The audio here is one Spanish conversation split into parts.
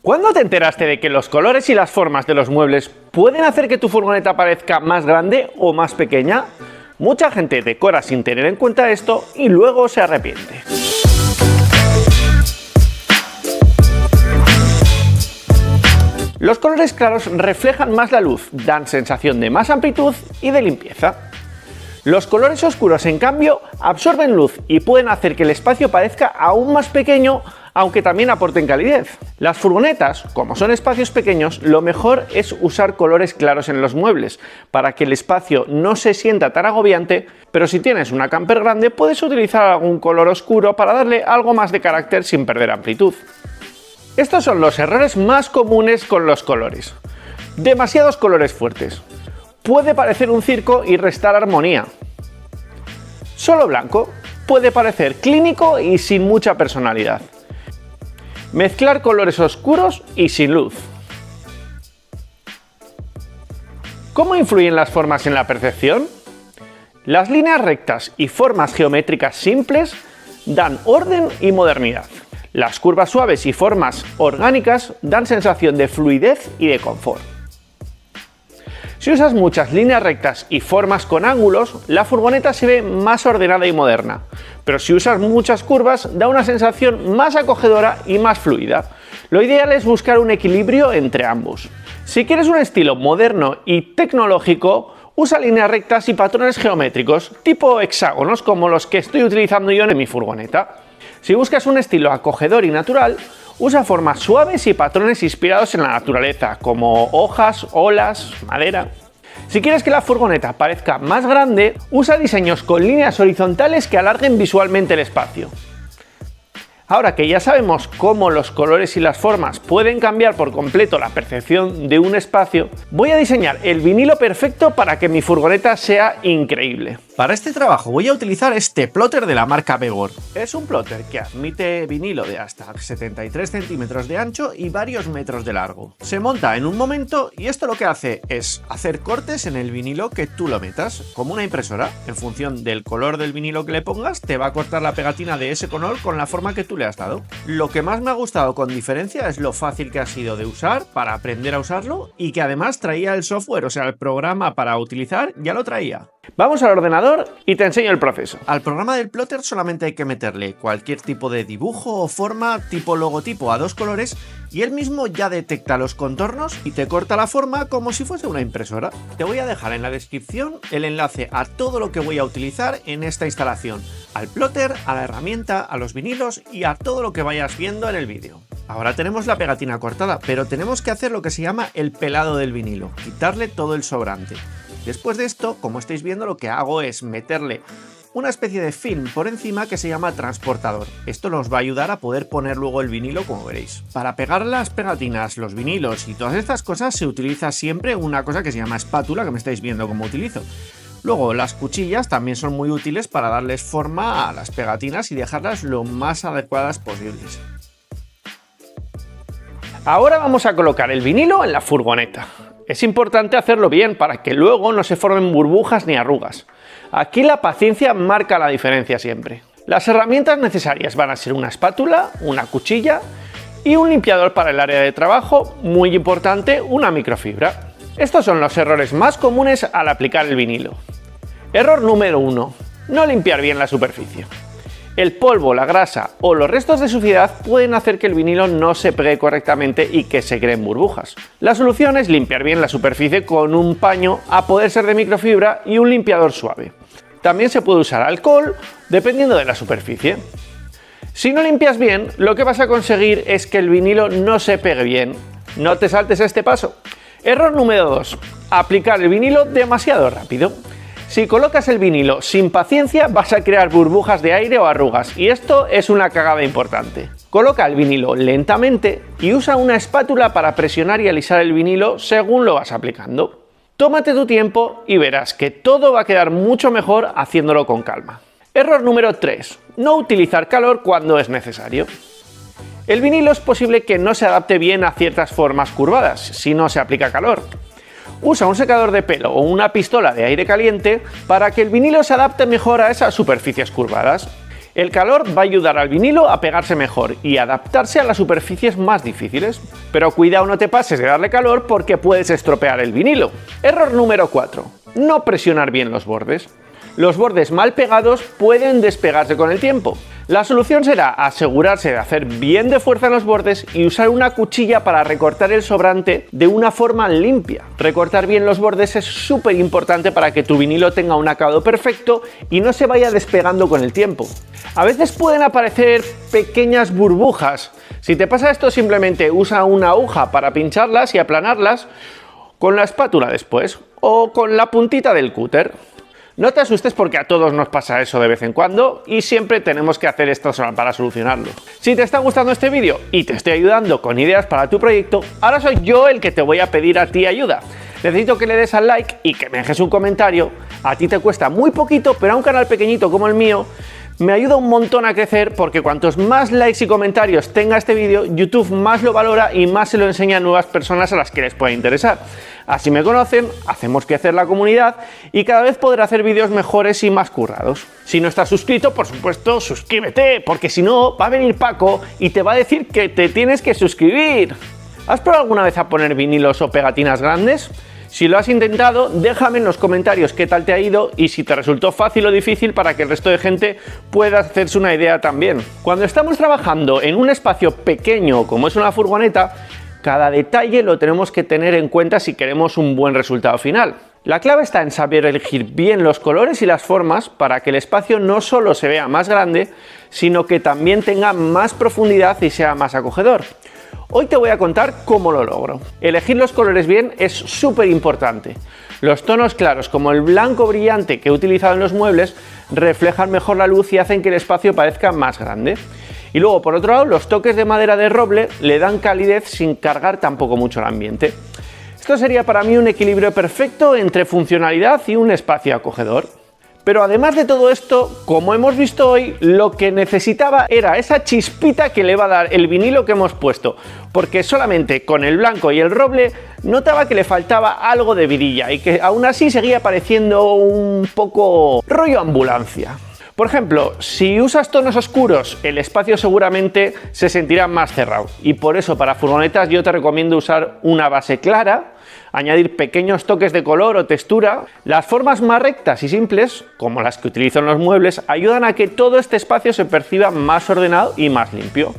¿Cuándo te enteraste de que los colores y las formas de los muebles pueden hacer que tu furgoneta parezca más grande o más pequeña? Mucha gente decora sin tener en cuenta esto y luego se arrepiente. Los colores claros reflejan más la luz, dan sensación de más amplitud y de limpieza. Los colores oscuros, en cambio, absorben luz y pueden hacer que el espacio parezca aún más pequeño, aunque también aporten calidez. Las furgonetas, como son espacios pequeños, lo mejor es usar colores claros en los muebles, para que el espacio no se sienta tan agobiante, pero si tienes una camper grande puedes utilizar algún color oscuro para darle algo más de carácter sin perder amplitud. Estos son los errores más comunes con los colores. Demasiados colores fuertes. Puede parecer un circo y restar armonía. Solo blanco. Puede parecer clínico y sin mucha personalidad. Mezclar colores oscuros y sin luz. ¿Cómo influyen las formas en la percepción? Las líneas rectas y formas geométricas simples dan orden y modernidad. Las curvas suaves y formas orgánicas dan sensación de fluidez y de confort. Si usas muchas líneas rectas y formas con ángulos, la furgoneta se ve más ordenada y moderna, pero si usas muchas curvas da una sensación más acogedora y más fluida. Lo ideal es buscar un equilibrio entre ambos. Si quieres un estilo moderno y tecnológico, usa líneas rectas y patrones geométricos, tipo hexágonos como los que estoy utilizando yo en mi furgoneta. Si buscas un estilo acogedor y natural, usa formas suaves y patrones inspirados en la naturaleza, como hojas, olas, madera. Si quieres que la furgoneta parezca más grande, usa diseños con líneas horizontales que alarguen visualmente el espacio. Ahora que ya sabemos cómo los colores y las formas pueden cambiar por completo la percepción de un espacio, voy a diseñar el vinilo perfecto para que mi furgoneta sea increíble. Para este trabajo voy a utilizar este plotter de la marca Begor. Es un plotter que admite vinilo de hasta 73 centímetros de ancho y varios metros de largo. Se monta en un momento y esto lo que hace es hacer cortes en el vinilo que tú lo metas, como una impresora. En función del color del vinilo que le pongas, te va a cortar la pegatina de ese color con la forma que tú le has dado. Lo que más me ha gustado con diferencia es lo fácil que ha sido de usar para aprender a usarlo y que además traía el software, o sea, el programa para utilizar ya lo traía. Vamos al ordenador y te enseño el proceso. Al programa del plotter solamente hay que meterle cualquier tipo de dibujo o forma tipo logotipo a dos colores y él mismo ya detecta los contornos y te corta la forma como si fuese una impresora. Te voy a dejar en la descripción el enlace a todo lo que voy a utilizar en esta instalación, al plotter, a la herramienta, a los vinilos y a todo lo que vayas viendo en el vídeo. Ahora tenemos la pegatina cortada, pero tenemos que hacer lo que se llama el pelado del vinilo, quitarle todo el sobrante. Después de esto, como estáis viendo, lo que hago es meterle una especie de film por encima que se llama transportador. Esto nos va a ayudar a poder poner luego el vinilo, como veréis. Para pegar las pegatinas, los vinilos y todas estas cosas se utiliza siempre una cosa que se llama espátula, que me estáis viendo cómo utilizo. Luego las cuchillas también son muy útiles para darles forma a las pegatinas y dejarlas lo más adecuadas posibles. Ahora vamos a colocar el vinilo en la furgoneta. Es importante hacerlo bien para que luego no se formen burbujas ni arrugas. Aquí la paciencia marca la diferencia siempre. Las herramientas necesarias van a ser una espátula, una cuchilla y un limpiador para el área de trabajo, muy importante, una microfibra. Estos son los errores más comunes al aplicar el vinilo. Error número 1. No limpiar bien la superficie. El polvo, la grasa o los restos de suciedad pueden hacer que el vinilo no se pegue correctamente y que se creen burbujas. La solución es limpiar bien la superficie con un paño, a poder ser de microfibra, y un limpiador suave. También se puede usar alcohol, dependiendo de la superficie. Si no limpias bien, lo que vas a conseguir es que el vinilo no se pegue bien. No te saltes este paso. Error número 2. Aplicar el vinilo demasiado rápido. Si colocas el vinilo sin paciencia, vas a crear burbujas de aire o arrugas, y esto es una cagada importante. Coloca el vinilo lentamente y usa una espátula para presionar y alisar el vinilo según lo vas aplicando. Tómate tu tiempo y verás que todo va a quedar mucho mejor haciéndolo con calma. Error número 3. No utilizar calor cuando es necesario. El vinilo es posible que no se adapte bien a ciertas formas curvadas si no se aplica calor. Usa un secador de pelo o una pistola de aire caliente para que el vinilo se adapte mejor a esas superficies curvadas. El calor va a ayudar al vinilo a pegarse mejor y adaptarse a las superficies más difíciles. Pero cuidado, no te pases de darle calor porque puedes estropear el vinilo. Error número 4. No presionar bien los bordes. Los bordes mal pegados pueden despegarse con el tiempo. La solución será asegurarse de hacer bien de fuerza en los bordes y usar una cuchilla para recortar el sobrante de una forma limpia. Recortar bien los bordes es súper importante para que tu vinilo tenga un acabado perfecto y no se vaya despegando con el tiempo. A veces pueden aparecer pequeñas burbujas. Si te pasa esto, simplemente usa una aguja para pincharlas y aplanarlas con la espátula después o con la puntita del cúter. No te asustes porque a todos nos pasa eso de vez en cuando y siempre tenemos que hacer esto para solucionarlo. Si te está gustando este vídeo y te estoy ayudando con ideas para tu proyecto, ahora soy yo el que te voy a pedir a ti ayuda. Necesito que le des al like y que me dejes un comentario. A ti te cuesta muy poquito, pero a un canal pequeñito como el mío me ayuda un montón a crecer porque cuantos más likes y comentarios tenga este vídeo, YouTube más lo valora y más se lo enseña a nuevas personas a las que les pueda interesar. Así me conocen, hacemos crecer la comunidad y cada vez podré hacer vídeos mejores y más currados. Si no estás suscrito, por supuesto, suscríbete, porque si no, va a venir Paco y te va a decir que te tienes que suscribir. ¿Has probado alguna vez a poner vinilos o pegatinas grandes? Si lo has intentado, déjame en los comentarios qué tal te ha ido y si te resultó fácil o difícil para que el resto de gente pueda hacerse una idea también. Cuando estamos trabajando en un espacio pequeño como es una furgoneta, cada detalle lo tenemos que tener en cuenta si queremos un buen resultado final. La clave está en saber elegir bien los colores y las formas para que el espacio no solo se vea más grande, sino que también tenga más profundidad y sea más acogedor. Hoy te voy a contar cómo lo logro. Elegir los colores bien es súper importante. Los tonos claros, como el blanco brillante que he utilizado en los muebles, reflejan mejor la luz y hacen que el espacio parezca más grande. Y luego, por otro lado, los toques de madera de roble le dan calidez sin cargar tampoco mucho el ambiente. Esto sería para mí un equilibrio perfecto entre funcionalidad y un espacio acogedor. Pero además de todo esto, como hemos visto hoy, lo que necesitaba era esa chispita que le va a dar el vinilo que hemos puesto, porque solamente con el blanco y el roble notaba que le faltaba algo de vidilla y que aún así seguía pareciendo un poco rollo ambulancia. Por ejemplo, si usas tonos oscuros, el espacio seguramente se sentirá más cerrado y por eso para furgonetas yo te recomiendo usar una base clara, añadir pequeños toques de color o textura. Las formas más rectas y simples, como las que utilizo en los muebles, ayudan a que todo este espacio se perciba más ordenado y más limpio.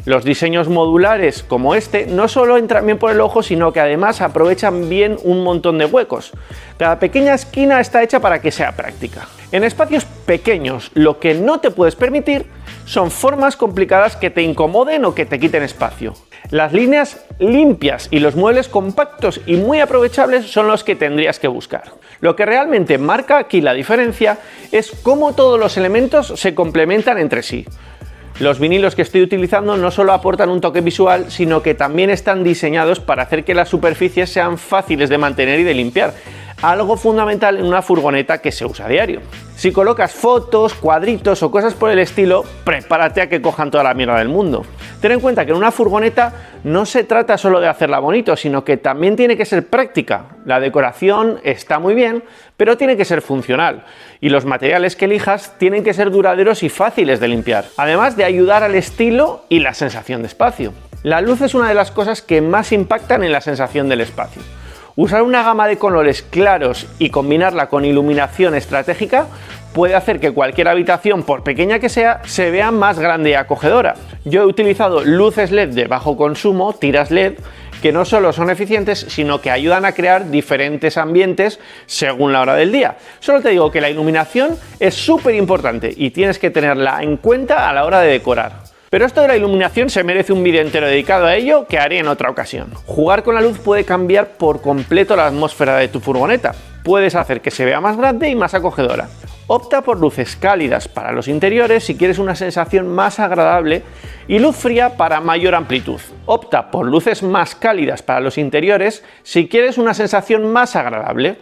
Los diseños modulares como este no solo entran bien por el ojo, sino que además aprovechan bien un montón de huecos. Cada pequeña esquina está hecha para que sea práctica. En espacios pequeños, lo que no te puedes permitir son formas complicadas que te incomoden o que te quiten espacio. Las líneas limpias y los muebles compactos y muy aprovechables son los que tendrías que buscar. Lo que realmente marca aquí la diferencia es cómo todos los elementos se complementan entre sí. Los vinilos que estoy utilizando no solo aportan un toque visual, sino que también están diseñados para hacer que las superficies sean fáciles de mantener y de limpiar, algo fundamental en una furgoneta que se usa a diario. Si colocas fotos, cuadritos o cosas por el estilo, prepárate a que cojan toda la mierda del mundo. Ten en cuenta que en una furgoneta no se trata solo de hacerla bonito, sino que también tiene que ser práctica. La decoración está muy bien, pero tiene que ser funcional. Y los materiales que elijas tienen que ser duraderos y fáciles de limpiar, además de ayudar al estilo y la sensación de espacio. La luz es una de las cosas que más impactan en la sensación del espacio. Usar una gama de colores claros y combinarla con iluminación estratégica puede hacer que cualquier habitación, por pequeña que sea, se vea más grande y acogedora. Yo he utilizado luces LED de bajo consumo, tiras LED, que no solo son eficientes, sino que ayudan a crear diferentes ambientes según la hora del día. Solo te digo que la iluminación es súper importante y tienes que tenerla en cuenta a la hora de decorar. Pero esto de la iluminación se merece un vídeo entero dedicado a ello que haré en otra ocasión. Jugar con la luz puede cambiar por completo la atmósfera de tu furgoneta. Puedes hacer que se vea más grande y más acogedora. Opta por luces cálidas para los interiores si quieres una sensación más agradable y luz fría para mayor amplitud. Opta por luces más cálidas para los interiores si quieres una sensación más agradable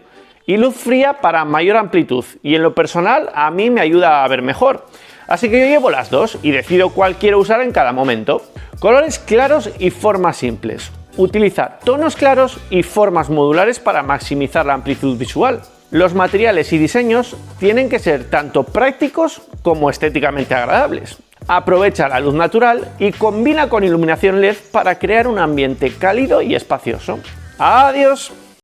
y luz fría para mayor amplitud, y en lo personal a mí me ayuda a ver mejor. Así que yo llevo las dos y decido cuál quiero usar en cada momento. Colores claros y formas simples. Utiliza tonos claros y formas modulares para maximizar la amplitud visual. Los materiales y diseños tienen que ser tanto prácticos como estéticamente agradables. Aprovecha la luz natural y combina con iluminación LED para crear un ambiente cálido y espacioso. ¡Adiós!